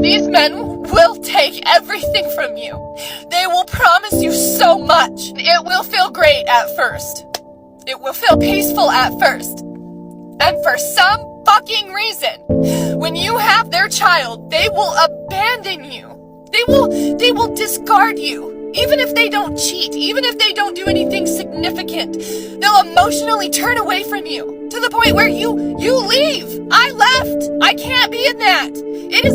These men will take everything from you. They will promise you so much. It will feel great at first. It will feel peaceful at first. And for some fucking reason, when you have their child, they will abandon you. They will discard you. Even if they don't cheat, even if they don't do anything significant, they'll emotionally turn away from you to the point where you leave. I left. I can't be in that. It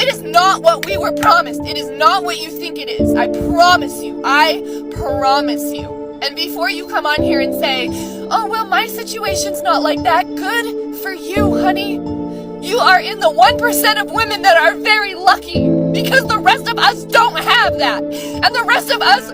is not what we were promised. It is not what you think it is. I promise you. I promise you. And before you come on here and say, oh, well, my situation's not like that. Good for you, honey. You are in the 1% of women that are very lucky, because the rest of us don't have that. And the rest of us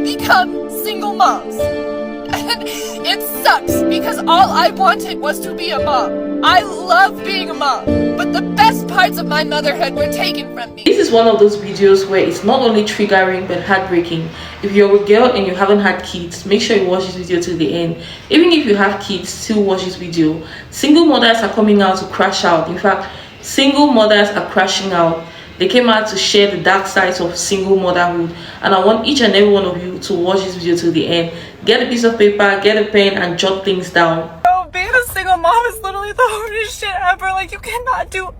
become single moms. And it sucks, because all I wanted was to be a mom. I love being a mom, but the best parts of my motherhood were taken from me. This is one of those videos where it's not only triggering but heartbreaking. If you're a girl and you haven't had kids, make sure you watch this video till the end. Even if you have kids, still watch this video. Single mothers are coming out to crash out. In fact, single mothers are crashing out. They came out to share the dark sides of single motherhood, and I want each and every one of you to watch this video till the end. Get a piece of paper, get a pen, and jot things down. Being a single mom is literally the hardest shit ever. Like, you cannot do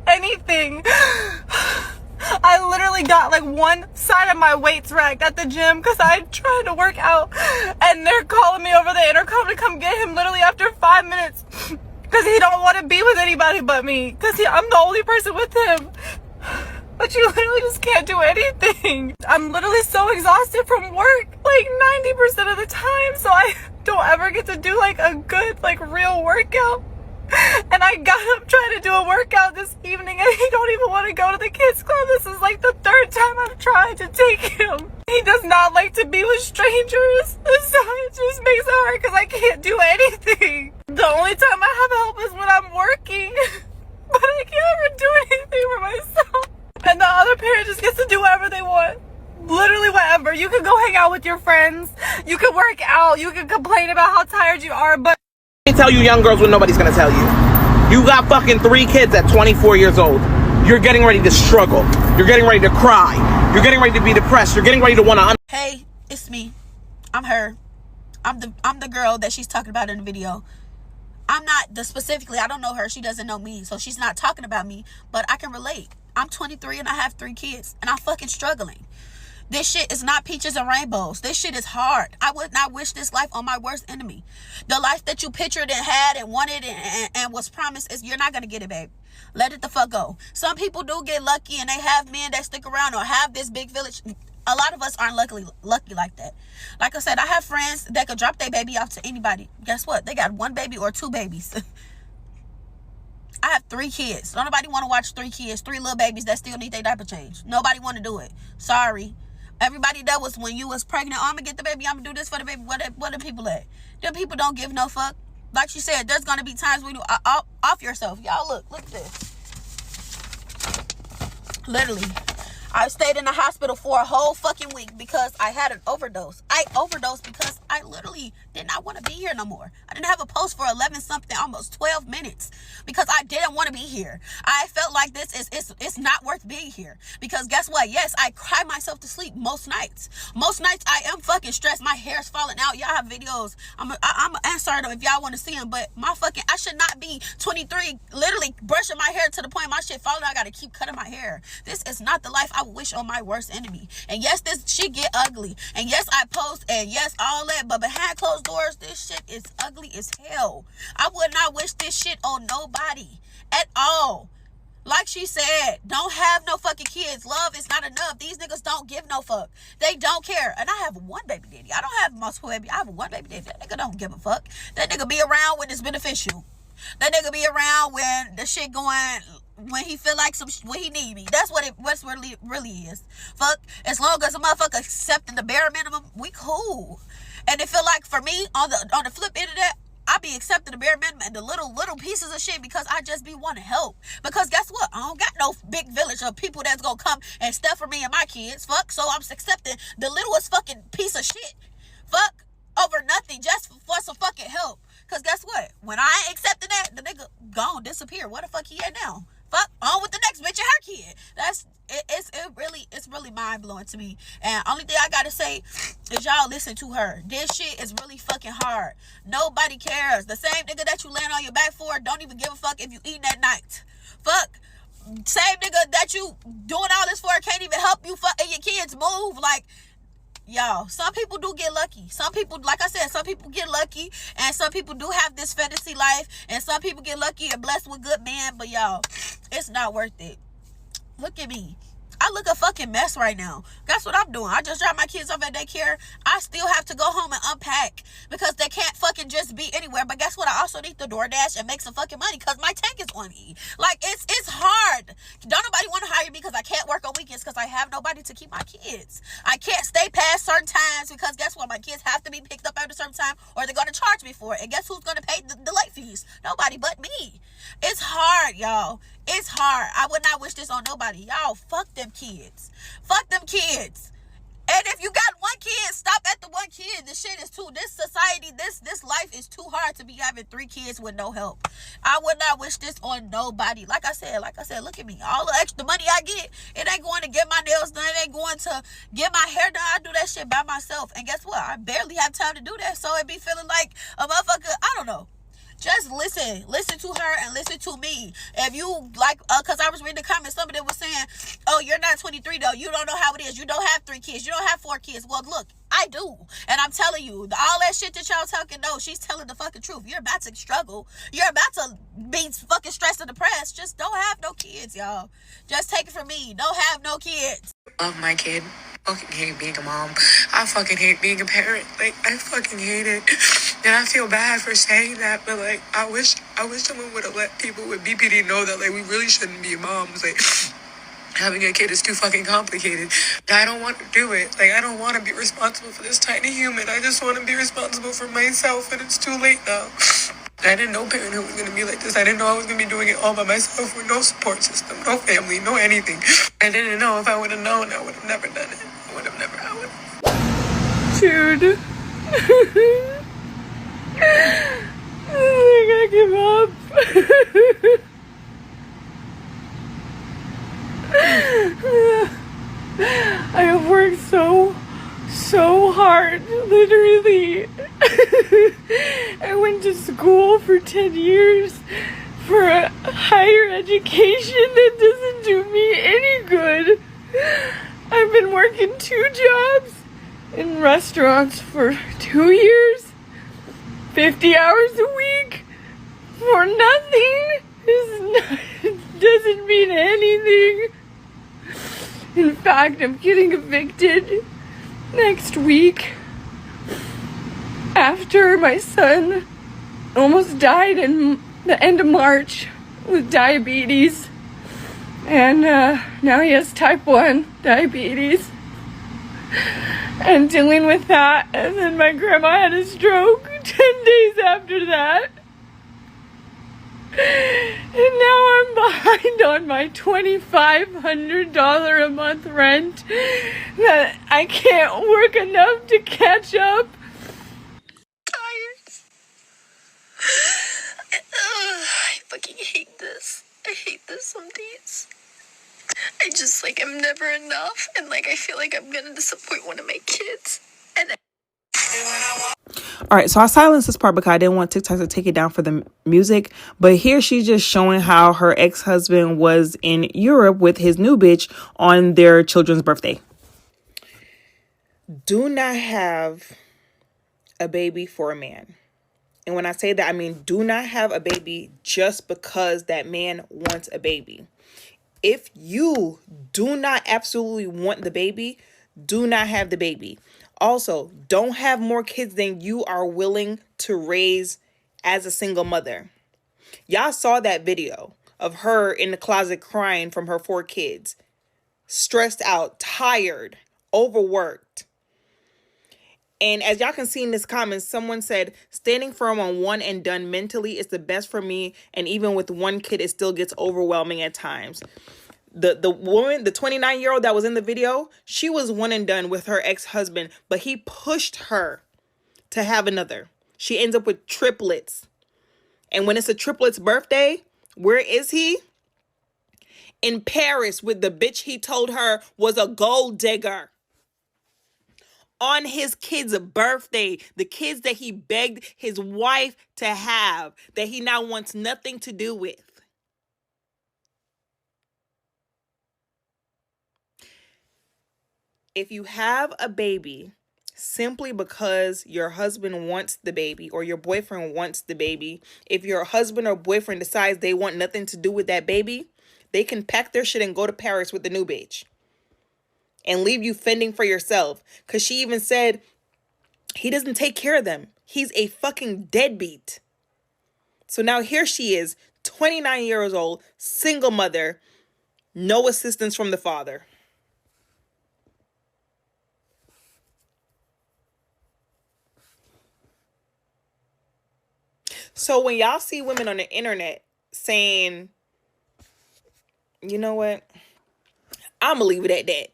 anything. I literally got like one side of my weights racked at the gym because I tried to work out, and they're calling me over the intercom to come get him literally after 5 minutes because he don't want to be with anybody but me, because I'm the only person with him. But you literally just can't do anything. I'm literally so exhausted from work like 90% of the time, so I don't ever get to do like a good like real workout. And I got up trying to do a workout this evening, and he don't even want to go to the kids club. This is like the 3rd time I've tried to take him. He does not like to be with strangers, so it just makes it hard because I can't do anything. The only time I have help is when I'm working, but I can't ever do anything for myself. And the other parent just gets to do whatever they want. Literally whatever. You can go hang out with your friends. You can work out. You can complain about how tired you are, but I tell you young girls what nobody's gonna tell you. You got fucking 3 kids at 24 years old. You're getting ready to struggle. You're getting ready to cry. You're getting ready to be depressed. You're getting ready to want to... Hey, it's me. I'm her. I'm the girl that she's talking about in the video. I'm not specifically, I don't know her. She doesn't know me. So she's not talking about me, but I can relate. I'm 23 and I have 3 kids, and I'm fucking struggling. This shit is not peaches and rainbows. This shit is hard. I would not wish this life on my worst enemy. The life that you pictured and had and wanted and was promised, is you're not going to get it, babe. Let it the fuck go. Some people do get lucky and they have men that stick around or have this big village. A lot of us aren't lucky like that. Like I said, I have friends that could drop their baby off to anybody. Guess what? They got 1 baby or 2 babies. I have 3 kids. Don't nobody want to watch 3 kids, 3 little babies that still need their diaper change. Nobody want to do it. Sorry. Everybody, that was when you was pregnant. Oh, I'm going to get the baby. I'm going to do this for the baby. What the people at? Them people don't give no fuck. Like she said, there's going to be times when you off yourself. Y'all look at this. Literally. I stayed in the hospital for a whole fucking week because I had an overdose. I overdosed because I literally did not want to be here no more. I didn't have a pulse for 11 something, almost 12 minutes, because I didn't want to be here. I felt like this is it's not worth being here, because guess what? Yes, I cry myself to sleep most nights. Most nights I am fucking stressed. My hair's falling out. Y'all have videos. I'm answering them if y'all want to see them, but I should not be 23 literally brushing my hair to the point my shit falling out. I gotta keep cutting my hair. This is not the life I wish on my worst enemy. And yes, this shit get ugly, and yes, I post, and yes, all that, but behind closed doors, this shit is ugly as hell. I would not wish this shit on nobody at all. Like she said, don't have no fucking kids. Love is not enough. These niggas don't give no fuck. They don't care. And I have 1 baby daddy. I don't have multiple baby. I have 1 baby daddy. That nigga don't give a fuck. That nigga be around when it's beneficial. That nigga be around when the shit going, when he feel like when he need me. That's what it really is. Fuck, as long as a motherfucker accepting the bare minimum, we cool. And it feel like for me, on the flip end of that, I be accepting the bare minimum and the little pieces of shit because I just be wanting help. Because guess what? I don't got no big village of people that's gonna come and stuff for me and my kids. Fuck, so I'm accepting the littlest fucking piece of shit. Fuck, over nothing, just for some fucking help. Because guess what? When I ain't accepting that, the nigga gone, disappear. Where the fuck he at now? Fuck, on with the next mind-blowing to me. And only thing I gotta say is y'all listen to her. This shit is really fucking hard. Nobody cares. The same nigga that you laying on your back for don't even give a fuck if you eating at night. Fuck. Same nigga that you doing all this for can't even help you and your kids move. Like, y'all, some people do get lucky. Some people, like I said, some people get lucky, and some people do have this fantasy life, and some people get lucky and blessed with good men. But y'all, it's not worth it. Look at me. I look a fucking mess right now. That's what I'm doing. I just dropped my kids off at daycare. I still have to go home and unpack because they can't fucking just be anywhere. But guess what? I also need to DoorDash and make some fucking money because my tank is on E. Like, it's hard. Don't nobody want to hire me because I can't work on weekends because I have nobody to keep my kids. I can't stay past certain times because guess what? My kids have to be picked up at a certain time or they're going to charge me for it. And guess who's going to pay the late fees? Nobody but me. It's hard, y'all. It's hard. I would not wish this on nobody. Y'all, fuck them kids. Fuck them kids. And if you got one kid, stop at the one kid. This shit is too, this society, this life is too hard to be having 3 kids with no help. I would not wish this on nobody. Like I said, look at me. All the extra money I get, it ain't going to get my nails done. It ain't going to get my hair done. I do that shit by myself. And guess what? I barely have time to do that. So it be feeling like a motherfucker, I don't know. Just listen to her and listen to me. If you like, because I was reading the comments, somebody was saying, oh, you're not 23 though. You don't know how it is. You don't have 3 kids. You don't have 4 kids. Well, look, I do. And I'm telling you, all that shit that y'all talking, no, she's telling the fucking truth. You're about to struggle. You're about to be fucking stressed and depressed. Just don't have no kids, y'all. Just take it from me. Don't have no kids. Love my kid. Fucking hate being a mom. I fucking hate being a parent. Like, I fucking hate it. And I feel bad for saying that, but like, I wish someone would have let people with BPD know that like we really shouldn't be moms. Like, having a kid is too fucking complicated. I don't want to do it. Like, I don't want to be responsible for this tiny human. I just want to be responsible for myself, and it's too late now. I didn't know parenthood was going to be like this. I didn't know I was going to be doing it all by myself with no support system, no family, no anything. I didn't know. If I would have known, I would have never done it. Dude. I gotta give up. I have worked so hard, literally. I went to school for 10 years for a higher education that doesn't do me any good. I've been working 2 jobs in restaurants for 2 years, 50 hours a week for nothing. It doesn't mean anything. In fact, I'm getting evicted next week after my son almost died in the end of March with diabetes. And now he has type 1 diabetes. And dealing with that. And then my grandma had a stroke 10 days after that. And now I'm behind on my $2,500 a month rent that I can't work enough to catch up. Tired. I fucking hate this. I hate this some days. I just, like, I'm never enough, and, like, I feel like I'm gonna disappoint one of my kids. And all right, so I silenced this part because I didn't want TikTok to take it down for the music. But here she's just showing how her ex-husband was in Europe with his new bitch on their children's birthday. Do not have a baby for a man. And when I say that, I mean do not have a baby just because that man wants a baby. If you do not absolutely want the baby, do not have the baby. Also, don't have more kids than you are willing to raise as a single mother. Y'all saw that video of her in the closet crying from her 4 kids. Stressed out, tired, overworked. And as y'all can see in this comment, someone said, standing firm on one and done mentally is the best for me. And even with 1 kid, it still gets overwhelming at times. The woman, the 29-year-old that was in the video, she was one and done with her ex-husband, but he pushed her to have another. She ends up with triplets. And when it's a triplet's birthday, where is he? in Paris with the bitch he told her was a gold digger. On his kid's birthday, the kids that he begged his wife to have, that he now wants nothing to do with. If you have a baby simply because your husband wants the baby or your boyfriend wants the baby, if your husband or boyfriend decides they want nothing to do with that baby, they can pack their shit and go to Paris with the new bitch and leave you fending for yourself. Because she even said he doesn't take care of them. He's a fucking deadbeat. So now here she is, 29 years old, single mother, no assistance from the father. So when y'all see women on the internet saying, you know what, I'm going to leave it at that.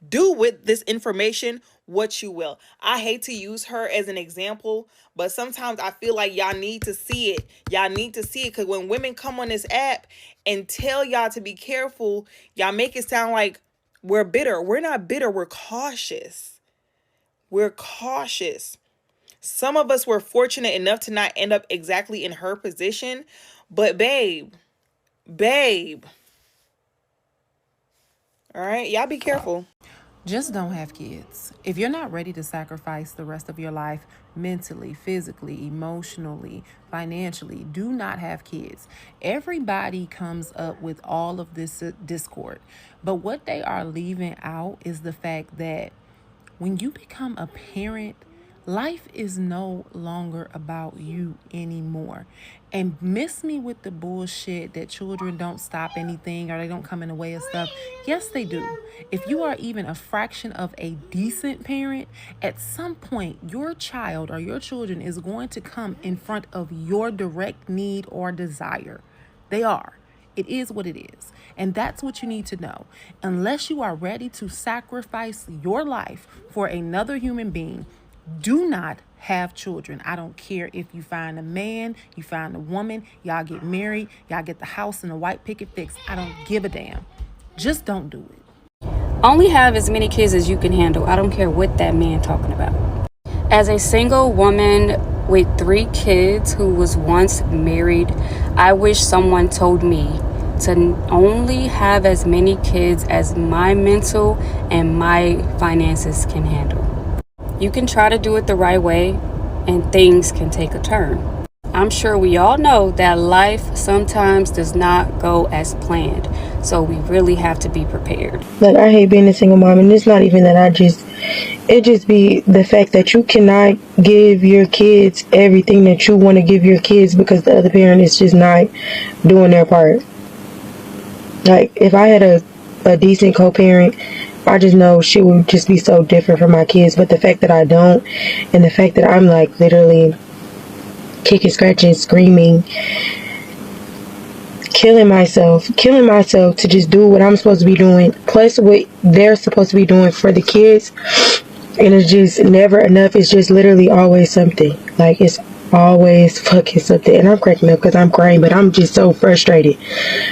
Do with this information what you will. I hate to use her as an example, but sometimes I feel like y'all need to see it. Y'all need to see it because when women come on this app and tell y'all to be careful, y'all make it sound like we're bitter. We're not bitter. We're cautious. We're cautious. Some of us were fortunate enough to not end up exactly in her position, but babe, all right, y'all be careful. Just don't have kids. If you're not ready to sacrifice the rest of your life mentally, physically, emotionally, financially, do not have kids. Everybody comes up with all of this discord, but what they are leaving out is the fact that when you become a parent, life is no longer about you anymore. And miss me with the bullshit that children don't stop anything or they don't come in the way of stuff. Yes, they do. If you are even a fraction of a decent parent, at some point your child or your children is going to come in front of your direct need or desire. They are. It is what it is. And that's what you need to know. Unless you are ready to sacrifice your life for another human being, do not have children. I don't care if you find a man, you find a woman, y'all get married, y'all get the house and the white picket fixed. I don't give a damn. Just don't do it. Only have as many kids as you can handle. I don't care what that man talking about. As a single woman with 3 kids who was once married, I wish someone told me to only have as many kids as my mental and my finances can handle. You can try to do it the right way and things can take a turn. I'm sure we all know that life sometimes does not go as planned, so we really have to be prepared. Like, I hate being a single mom, and it's not even that it just be the fact that you cannot give your kids everything that you want to give your kids because the other parent is just not doing their part. Like, if I had a decent co-parent, I just know she would just be so different from my kids. But the fact that I don't, and the fact that I'm like literally kicking, scratching, screaming, killing myself to just do what I'm supposed to be doing, plus what they're supposed to be doing for the kids, and it's just never enough. It's just literally always something. Like, it's always fucking something. And I'm cracking up because I'm crying, but I'm just so frustrated.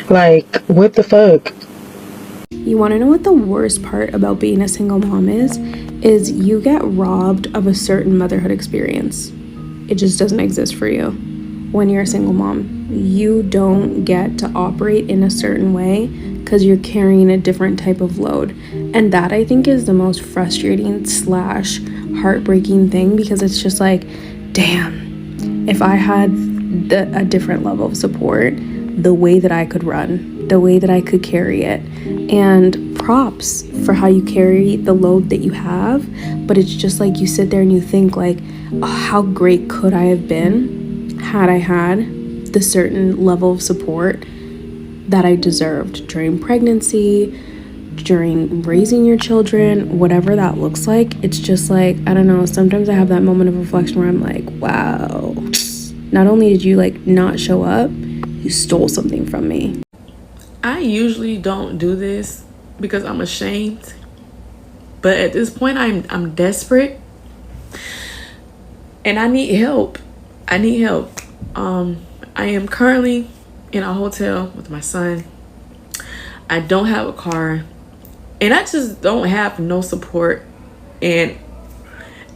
Like, what the fuck? You want to know what the worst part about being a single mom is you get robbed of a certain motherhood experience. It just doesn't exist for you when you're a single mom. You don't get to operate in a certain way because you're carrying a different type of load. And that, I think, is the most frustrating / heartbreaking thing, because it's just like, damn, if I had a different level of support, the way that I could run, the way that I could carry it. And props for how you carry the load that you have, but it's just like you sit there and you think like, oh, how great could I have been had I had the certain level of support that I deserved during pregnancy, during raising your children, whatever that looks like. It's just like, I don't know, sometimes I have that moment of reflection where I'm like, wow, not only did you like not show up, you stole something from me. I usually don't do this because I'm ashamed, but at this point I'm desperate and I need help. I am currently in a hotel with my son. I don't have a car, and I just don't have no support. And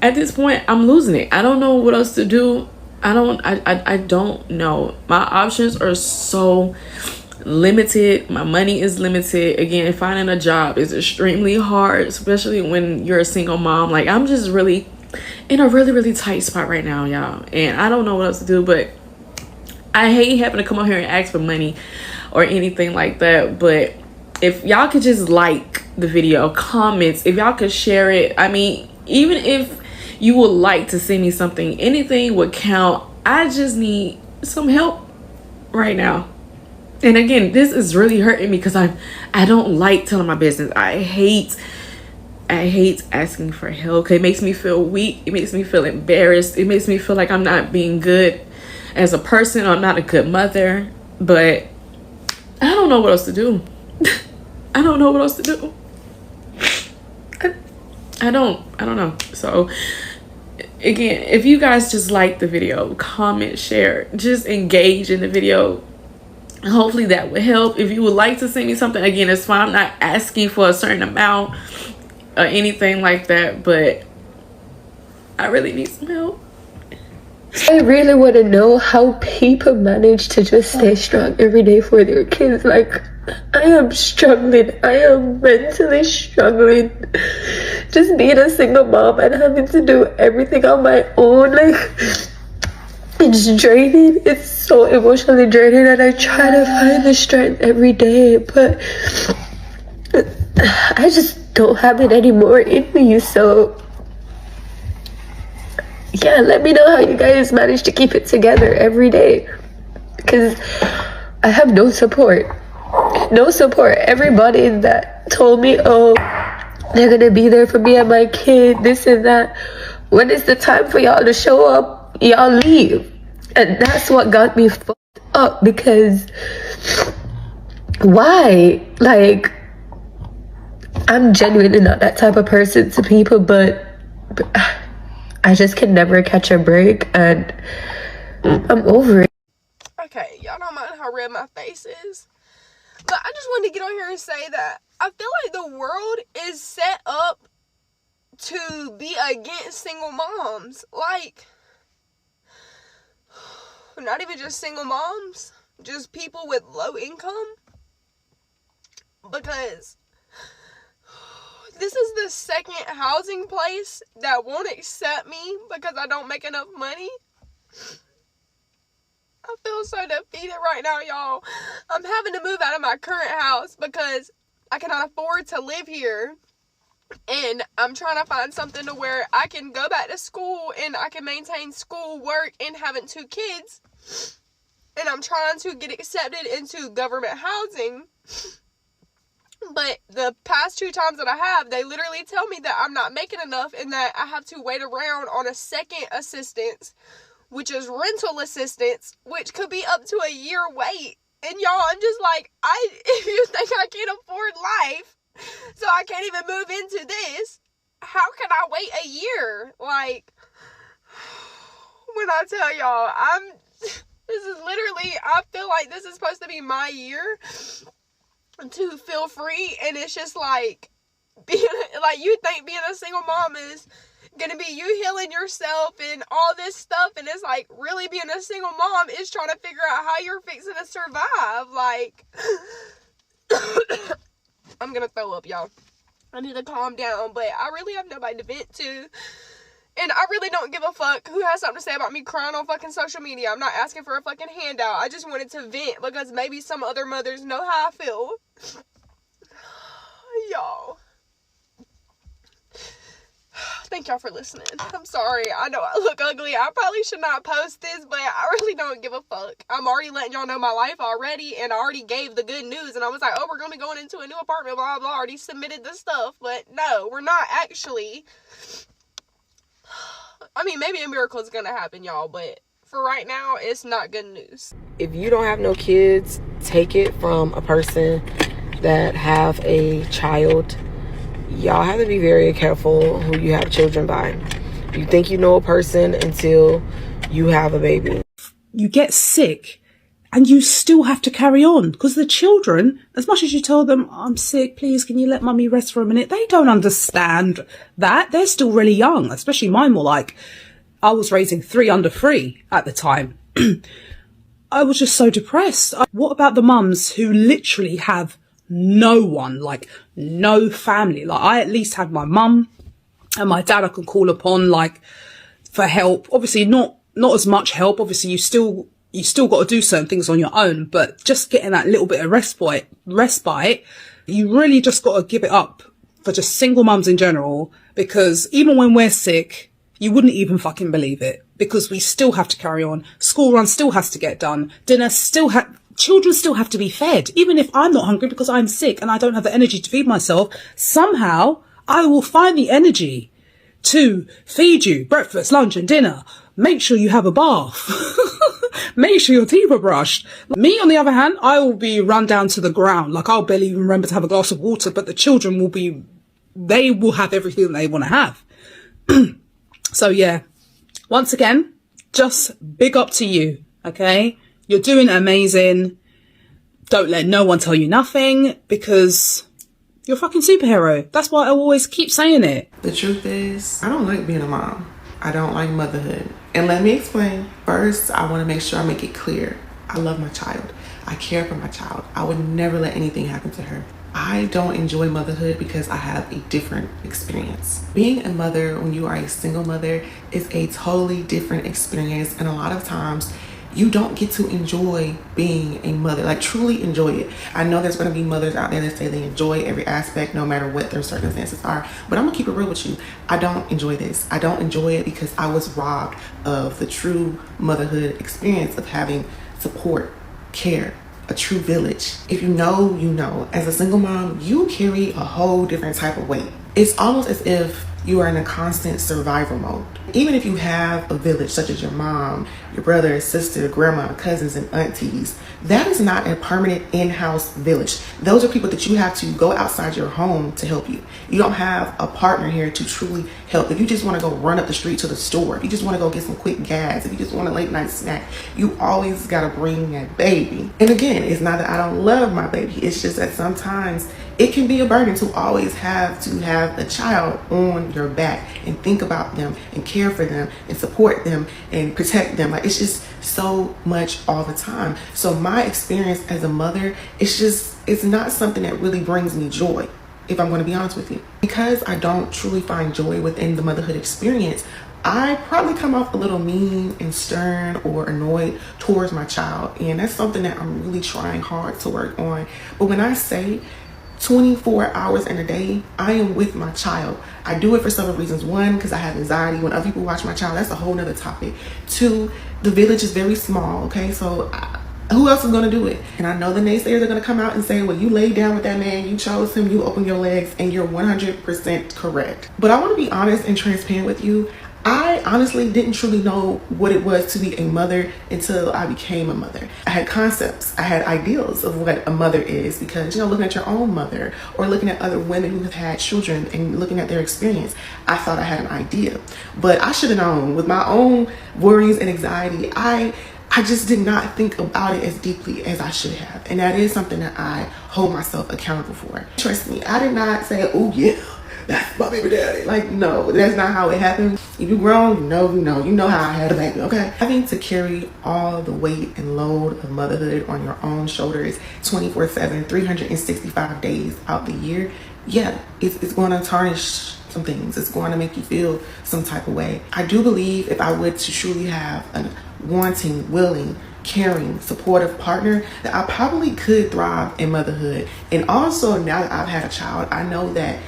at this point, I'm losing it. I don't know what else to do. I don't know. My options are so limited. My money is limited. Again, finding a job is extremely hard, especially when you're a single mom. Like, I'm just really in a really tight spot right now, y'all. And I don't know what else to do, but I hate having to come up here and ask for money or anything like that. But if y'all could just like the video, comments, if y'all could share it. I mean, even if you would like to send me something, anything would count. I just need some help right now. And again, this is really hurting me because I don't like telling my business. I hate asking for help. It makes me feel weak. It makes me feel embarrassed. It makes me feel like I'm not being good as a person. I'm not a good mother. But I don't know what else to do. I don't know what else to do. I don't know. So again, if you guys just like the video, comment, share, just engage in the video. Hopefully that would help. If you would like to send me something, again, it's fine. I'm not asking for a certain amount or anything like that, but I really need some help. I really want to know how people manage to just stay strong every day for their kids. Like, I am struggling. I am mentally struggling. Just being a single mom and having to do everything on my own. Like, it's draining. It's so emotionally draining, and I try to find the strength every day, but I just don't have it anymore in me. So yeah, let me know how you guys manage to keep it together every day, because I have no support. Everybody that told me, oh, they're gonna be there for me and my kid, this and that, when it's the time for y'all to show up, y'all leave. And that's what got me fucked up, because why? Like, I'm genuinely not that type of person to people, but I just can never catch a break, and I'm over it. Okay, y'all don't mind how red my face is, but I just wanted to get on here and say that I feel like the world is set up to be against single moms. Like, not even just single moms, just people with low income. Because this is the second housing place that won't accept me because I don't make enough money. I feel so defeated right now, y'all. I'm having to move out of my current house because I cannot afford to live here. And I'm trying to find something to where I can go back to school and I can maintain school, work, and having 2 kids. And I'm trying to get accepted into government housing. But the past 2 times that I have, they literally tell me that I'm not making enough and that I have to wait around on a second assistance, which is rental assistance, which could be up to a year wait. And y'all, I'm just like, if you think I can't afford life, so I can't even move into this, how can I wait a year? Like, when I tell y'all, this is literally, I feel like this is supposed to be my year to feel free, and it's just like, you think being a single mom is gonna be you healing yourself and all this stuff, and it's like, really being a single mom is trying to figure out how you're fixing to survive. Like, I'm gonna throw up, y'all. I need to calm down, but I really have nobody to vent to. And I really don't give a fuck who has something to say about me crying on fucking social media. I'm not asking for a fucking handout. I just wanted to vent because maybe some other mothers know how I feel. Y'all. Thank y'all for listening. I'm sorry. I know I look ugly. I probably should not post this, but I really don't give a fuck. I'm already letting y'all know my life already, and I already gave the good news, and I was like, oh, we're going to be going into a new apartment, blah, blah, already submitted the stuff, but no, we're not actually. I mean, maybe a miracle is going to happen, y'all, but for right now, it's not good news. If you don't have no kids, take it from a person that have a child. Y'all have to be very careful who you have children by. You think you know a person until you have a baby. You get sick and you still have to carry on, because the children, as much as you tell them, I'm sick, please, can you let mummy rest for a minute? They don't understand that. They're still really young, especially mine were like, I was raising 3 under 3 at the time. I was just so depressed. What about the mums who literally have no one, like no family? Like I at least had my mum and my dad I could call upon, like for help. Obviously not as much help. Obviously you still got to do certain things on your own, but just getting that little bit of respite, you really just got to give it up for just single mums in general, because even when we're sick, you wouldn't even fucking believe it, because we still have to carry on. School run still has to get done. Children still have to be fed. Even if I'm not hungry because I'm sick and I don't have the energy to feed myself, somehow I will find the energy to feed you breakfast, lunch and dinner. Make sure you have a bath. Make sure your teeth are brushed. Me, on the other hand, I will be run down to the ground. Like I'll barely even remember to have a glass of water, but the children they will have everything they want to have. So yeah, once again, just big up to you, okay? You're doing amazing. Don't let no one tell you nothing, because you're a fucking superhero. That's why I always keep saying it. The truth is, I don't like being a mom. I don't like motherhood. And let me explain. First, I want to make sure I make it clear. I love my child. I care for my child. I would never let anything happen to her. I don't enjoy motherhood because I have a different experience. Being a mother when you are a single mother is a totally different experience, and a lot of times you don't get to enjoy being a mother, like truly enjoy it. I know there's going to be mothers out there that say they enjoy every aspect no matter what their circumstances are, but I'm gonna keep it real with you. I don't enjoy this. I don't enjoy it because I was robbed of the true motherhood experience of having support, care, a true village. If you know, you know. As a single mom, you carry a whole different type of weight. It's almost as if you are in a constant survival mode. Even if you have a village such as your mom, your brother, sister, grandma, cousins, and aunties, that is not a permanent in-house village. Those are people that you have to go outside your home to help you. You don't have a partner here to truly help. If you just want to go run up the street to the store, if you just want to go get some quick gas, if you just want a late night snack, you always got to bring that baby. And again, it's not that I don't love my baby. It's just that sometimes it can be a burden to always have a child on your back and think about them and care for them and support them and protect them. Like, it's just so much all the time. So my experience as a mother, it's not something that really brings me joy, if I'm going to be honest with you. Because I don't truly find joy within the motherhood experience, I probably come off a little mean and stern or annoyed towards my child. And that's something that I'm really trying hard to work on. But when I say 24 hours in a day, I am with my child. I do it for several reasons. One, because I have anxiety. When other people watch my child, that's a whole nother topic. Two, the village is very small, okay? So who else is going to do it? And I know the naysayers are going to come out and say, well, you laid down with that man, you chose him, you opened your legs, and you're 100% correct. But I want to be honest and transparent with you. I honestly didn't truly know what it was to be a mother until I became a mother. I had concepts, I had ideals of what a mother is because, looking at your own mother or looking at other women who have had children and looking at their experience, I thought I had an idea. But I should have known with my own worries and anxiety, I just did not think about it as deeply as I should have. And that is something that I hold myself accountable for. Trust me, I did not say, oh yeah, that's my baby daddy. Like, no, that's not how it happened. If you grown, you know how I had a baby, okay? Having to carry all the weight and load of motherhood on your own shoulders 24/7, 365 days out the year, yeah, it's going to tarnish some things. It's going to make you feel some type of way. I do believe if I would to truly have a wanting, willing, caring, supportive partner, that I probably could thrive in motherhood. And also, now that I've had a child, I know that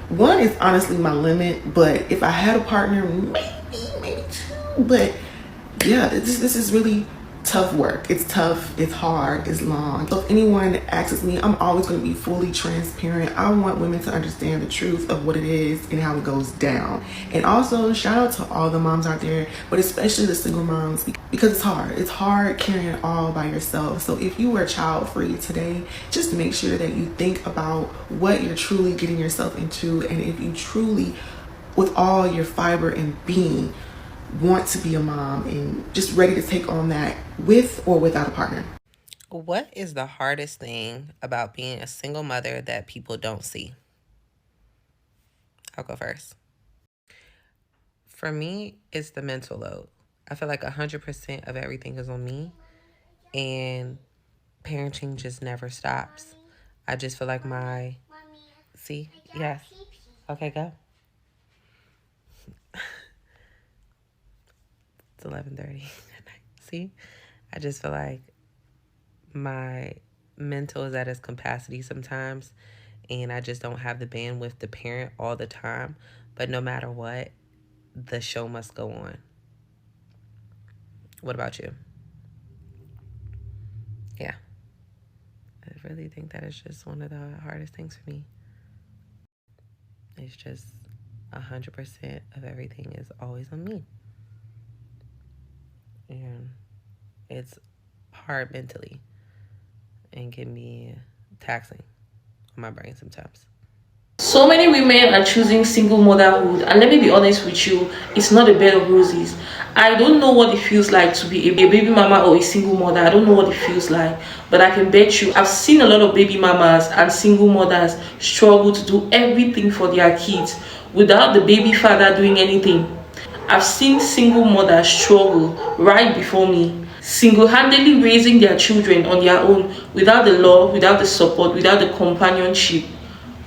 one is honestly my limit, but if I had a partner, maybe two. But yeah, this is really tough work. It's tough, it's hard, it's long. So if anyone asks me, I'm always going to be fully transparent. I want women to understand the truth of what it is and how it goes down. And also, shout out to all the moms out there, but especially the single moms, because it's hard. It's hard carrying it all by yourself. So if you are child free today, just make sure that you think about what you're truly getting yourself into, and if you truly, with all your fiber and being, want to be a mom and just ready to take on that with or without a partner. What is the hardest thing about being a single mother that people don't see? I'll go first. For me, it's the mental load. I feel like 100% of everything is on me, and parenting just never stops. I just feel like see, yes. Okay, go. It's 11:30 at night. See, I just feel like my mental is at its capacity sometimes, and I just don't have the bandwidth to parent all the time. But no matter what, the show must go on. What about you? Yeah, I really think that is just one of the hardest things for me. It's just 100% of everything is always on me. And it's hard mentally and can be taxing on my brain sometimes. So many women are choosing single motherhood, and let me be honest with you, it's not a bed of roses. I don't know what it feels like to be a baby mama or a single mother. I don't know what it feels like, but I can bet you I've seen a lot of baby mamas and single mothers struggle to do everything for their kids without the baby father doing anything. I've seen single mothers struggle right before me, single-handedly raising their children on their own without the love, without the support, without the companionship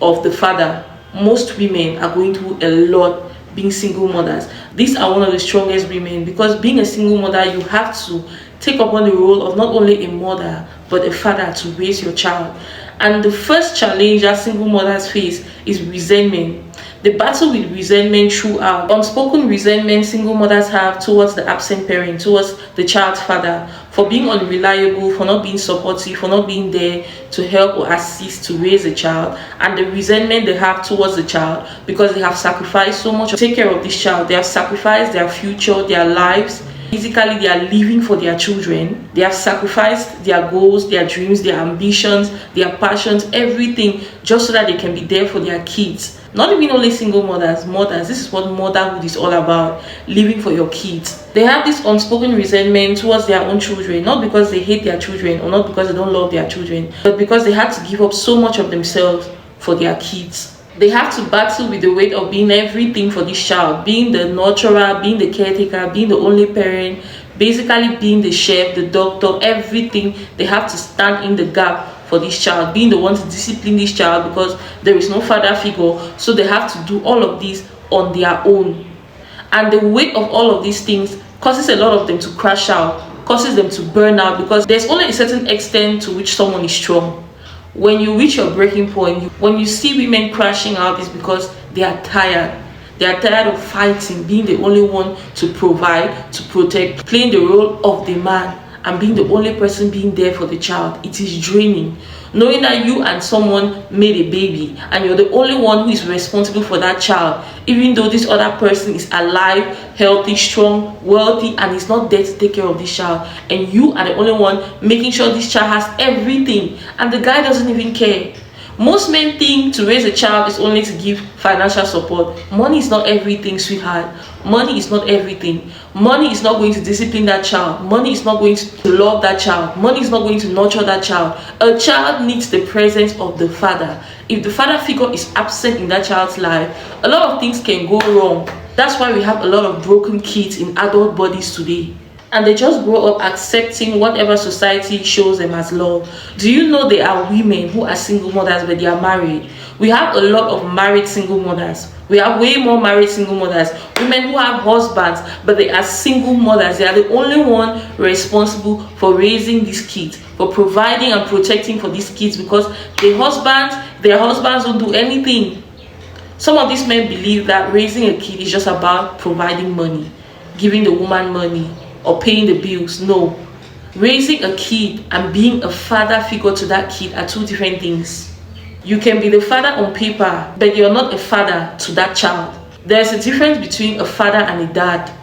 of the father. Most women are going through a lot being single mothers. These are one of the strongest women, because being a single mother, you have to take upon the role of not only a mother but a father to raise your child. And the first challenge that single mothers face is resentment. The battle with resentment throughout. Unspoken resentment single mothers have towards the absent parent, towards the child's father, for being unreliable, for not being supportive, for not being there to help or assist to raise a child. And the resentment they have towards the child because they have sacrificed so much to take care of this child. They have sacrificed their future, their lives. Physically, they are living for their children. They have sacrificed their goals, their dreams, their ambitions, their passions, everything, just so that they can be there for their kids. Not even only single mothers, this is what motherhood is all about, living for your kids. They have this unspoken resentment towards their own children, not because they hate their children or not because they don't love their children, but because they had to give up so much of themselves for their kids. They have to battle with the weight of being everything for this child, being the nurturer, being the caretaker, being the only parent, basically being the chef, the doctor, everything. They have to stand in the gap for this child, being the one to discipline this child because there is no father figure. So they have to do all of this on their own. And the weight of all of these things causes a lot of them to crash out, causes them to burn out, because there's only a certain extent to which someone is strong. When you reach your breaking point, when you see women crashing out, it's because they are tired. They are tired of fighting, being the only one to provide, to protect, playing the role of the man, and being the only person being there for the child. It is draining. Knowing that you and someone made a baby and you're the only one who is responsible for that child, even though this other person is alive, healthy, strong, wealthy, and is not there to take care of this child, and you are the only one making sure this child has everything, and the guy doesn't even care. Most men think to raise a child is only to give financial support. Money is not everything, sweetheart. Money is not everything. Money is not going to discipline that child. Money is not going to love that child. Money is not going to nurture that child. A child needs the presence of the father. If the father figure is absent in that child's life, a lot of things can go wrong. That's why we have a lot of broken kids in adult bodies today. And they just grow up accepting whatever society shows them as love. Do you know there are women who are single mothers but they are married? We have a lot of married single mothers. We have way more married single mothers. Women who have husbands but they are single mothers. They are the only one responsible for raising these kids, for providing and protecting for these kids, because their husbands don't do anything. Some of these men believe that raising a kid is just about providing money, giving the woman money, or paying the bills. No. Raising a kid and being a father figure to that kid are two different things. You can be the father on paper, but you're not a father to that child. There's a difference between a father and a dad.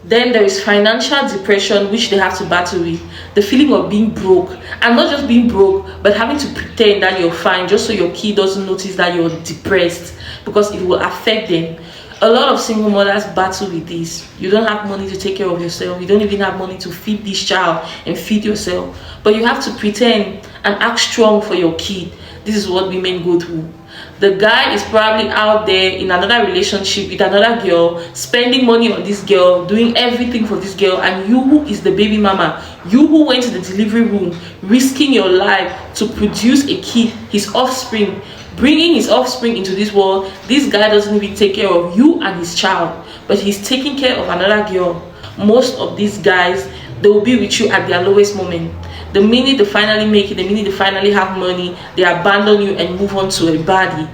Then there is financial depression, which they have to battle with. The feeling of being broke, and not just being broke, but having to pretend that you're fine just so your kid doesn't notice that you're depressed, because it will affect them. A lot of single mothers battle with this. You don't have money to take care of yourself. You don't even have money to feed this child and feed yourself. But you have to pretend and act strong for your kid. This is what women go through. The guy is probably out there in another relationship with another girl, spending money on this girl, doing everything for this girl, and you who is the baby mama, you who went to the delivery room, risking your life to produce a kid, his offspring, bringing his offspring into this world. This guy doesn't even take care of you and his child, but he's taking care of another girl. Most of these guys, they will be with you at their lowest moment. The minute they finally make it, the minute they finally have money, they abandon you and move on to a baddie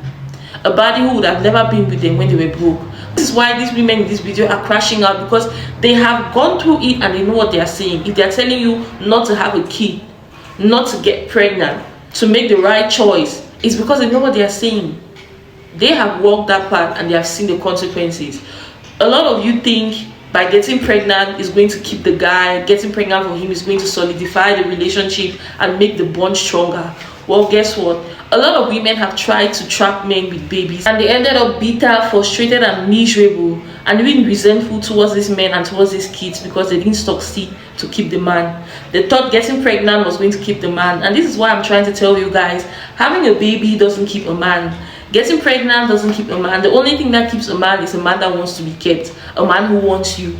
who would have never been with them when they were broke. This is why these women in this video are crashing out, because they have gone through it and they know what they are saying. If they are telling you not to have a kid, not to get pregnant, to make the right choice, it's because they know what they are saying. They have walked that path and they have seen the consequences. A lot of you think by getting pregnant is going to keep the guy, getting pregnant for him is going to solidify the relationship and make the bond stronger. Well, guess what? A lot of women have tried to trap men with babies and they ended up bitter, frustrated and miserable and even resentful towards these men and towards these kids because they didn't succeed to keep the man. They thought getting pregnant was going to keep the man, and this is why I'm trying to tell you guys, having a baby doesn't keep a man. Getting pregnant doesn't keep a man. The only thing that keeps a man is a man that wants to be kept, a man who wants you.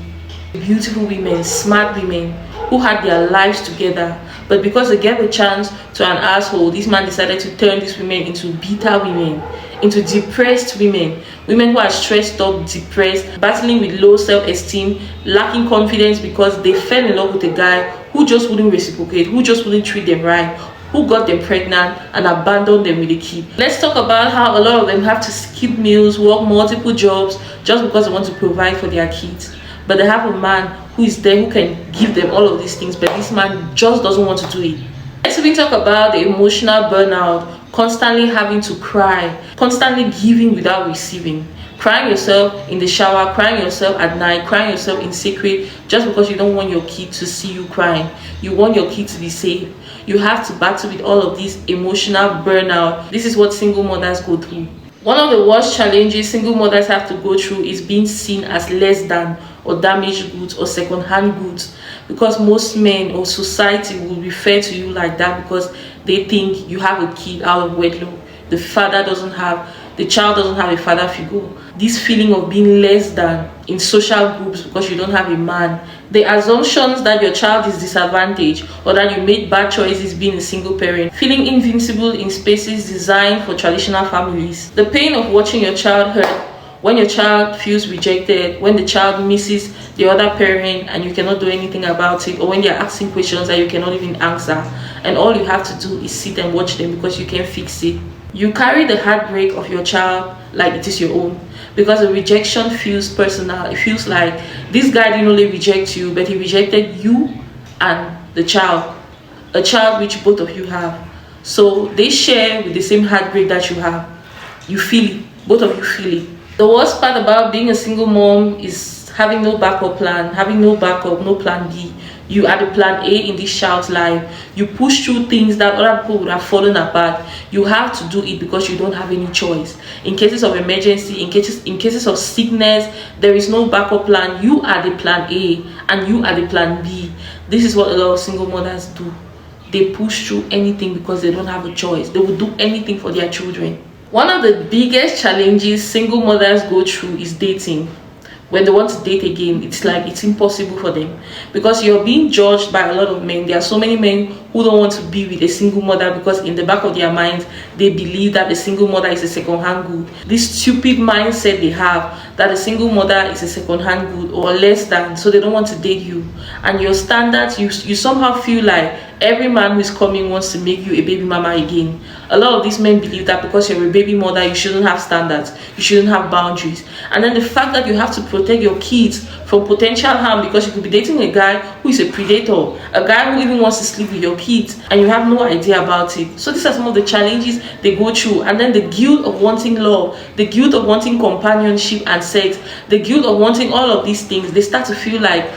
Beautiful women, smart women who had their lives together, but because they gave a chance to an asshole, this man decided to turn these women into bitter women, into depressed women, women who are stressed up, depressed, battling with low self-esteem, lacking confidence because they fell in love with a guy who just wouldn't reciprocate, who just wouldn't treat them right, who got them pregnant and abandoned them with a kid. Let's talk about how a lot of them have to skip meals, work multiple jobs just because they want to provide for their kids. But they have a man who is there who can give them all of these things, but this man just doesn't want to do it. Let's even talk about the emotional burnout, constantly having to cry, constantly giving without receiving. Crying yourself in the shower, crying yourself at night, crying yourself in secret just because you don't want your kid to see you crying. You want your kid to be safe. You have to battle with all of this emotional burnout. This is what single mothers go through. One of the worst challenges single mothers have to go through is being seen as less than or damaged goods or second-hand goods, because most men or society will refer to you like that because they think you have a kid out of wedlock. The child doesn't have a father figure. This feeling of being less than in social groups because you don't have a man. The assumptions that your child is disadvantaged or that you made bad choices being a single parent. Feeling invincible in spaces designed for traditional families. The pain of watching your child hurt when your child feels rejected, when the child misses the other parent and you cannot do anything about it, or when they're asking questions that you cannot even answer and all you have to do is sit and watch them because you can't fix it. You carry the heartbreak of your child like it is your own, because the rejection feels personal. It feels like this guy didn't only reject you, but he rejected you and the child, a child which both of you have. So they share with the same heartbreak that you have. You feel it, both of you feel it. The worst part about being a single mom is having no backup plan, having no backup, no plan B. You are the plan A in this child's life. You push through things that other people would have fallen apart. You have to do it because you don't have any choice. In cases of emergency, in cases of sickness, there is no backup plan. You are the plan A and you are the plan B. This is what a lot of single mothers do. They push through anything because they don't have a choice. They will do anything for their children. One of the biggest challenges single mothers go through is dating. When they want to date again, it's like it's impossible for them because you're being judged by a lot of men. There are so many men who don't want to be with a single mother because in the back of their minds they believe that a single mother is a second-hand good. This stupid mindset they have that a single mother is a second-hand good or less than, so they don't want to date you. And your standards, you somehow feel like every man who is coming wants to make you a baby mama again. A lot of these men believe that because you're a baby mother, you shouldn't have standards, you shouldn't have boundaries. And then the fact that you have to protect your kids from potential harm because you could be dating a guy who is a predator, a guy who even wants to sleep with your kids, and you have no idea about it. So these are some of the challenges they go through. And then the guilt of wanting love, the guilt of wanting companionship and sex, the guilt of wanting all of these things. They start to feel like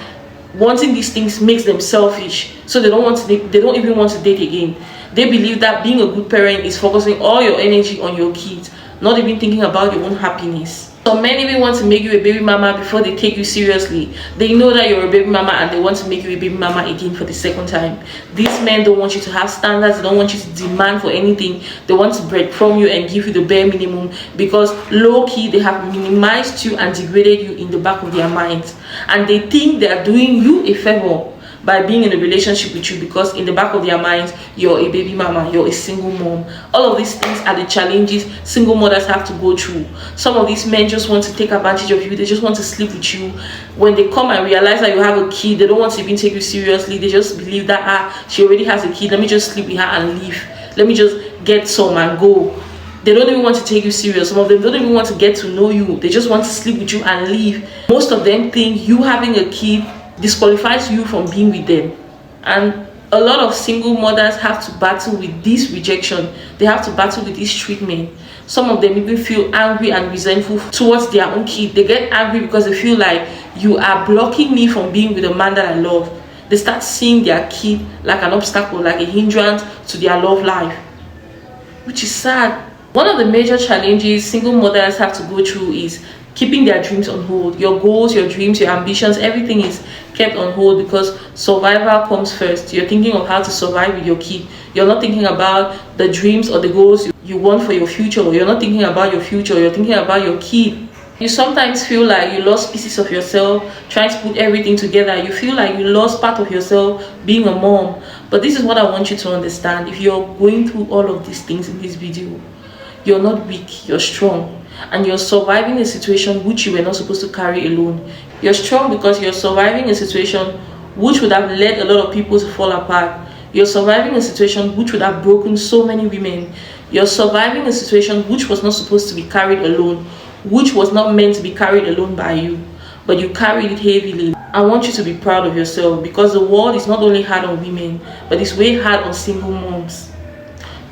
wanting these things makes them selfish, so they don't even want to date again. They believe that being a good parent is focusing all your energy on your kids, not even thinking about your own happiness. Some men even want to make you a baby mama before they take you seriously. They know that you're a baby mama and they want to make you a baby mama again for the second time. These men don't want you to have standards. They don't want you to demand for anything. They want to bread from you and give you the bare minimum, because low-key they have minimized you and degraded you in the back of their minds. And they think they are doing you a favor by being in a relationship with you, because in the back of their minds you're a baby mama, you're a single mom. All of these things are the challenges single mothers have to go through. Some of these men just want to take advantage of you. They just want to sleep with you. When they come and realize that you have a kid, they don't want to even take you seriously. They just believe that she already has a kid, let me just sleep with her and leave, let me just get some and go. They don't even want to take you serious. Some of them don't even want to get to know you. They just want to sleep with you and leave. Most of them think you having a kid disqualifies you from being with them. And a lot of single mothers have to battle with this rejection. They have to battle with this treatment. Some of them even feel angry and resentful towards their own kid. They get angry because they feel like, you are blocking me from being with a man that I love. They start seeing their kid like an obstacle, like a hindrance to their love life, which is sad. One of the major challenges single mothers have to go through is keeping their dreams on hold. Your goals, your dreams, your ambitions, everything is kept on hold because survival comes first. You're thinking of how to survive with your kid. You're not thinking about the dreams or the goals you want for your future. You're not thinking about your future. You're thinking about your kid. You sometimes feel like you lost pieces of yourself trying to put everything together. You feel like you lost part of yourself being a mom. But this is what I want you to understand. If you're going through all of these things in this video, you're not weak, you're strong. And you're surviving a situation which you were not supposed to carry alone. You're strong because you're surviving a situation which would have led a lot of people to fall apart. You're surviving a situation which would have broken so many women. You're surviving a situation which was not supposed to be carried alone, which was not meant to be carried alone by you, but you carried it heavily. I want you to be proud of yourself, because the world is not only hard on women, but it's way hard on single moms.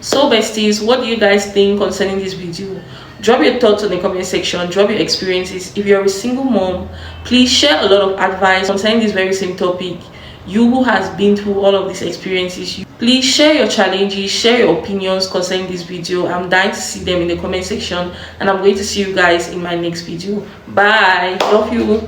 So besties, what do you guys think concerning this video? Drop your thoughts in the comment section. Drop your experiences. If you're a single mom, please share a lot of advice concerning this very same topic. You who has been through all of these experiences, please share your challenges, share your opinions concerning this video. I'm dying to see them in the comment section, and I'm going to see you guys in my next video. Bye. Love you.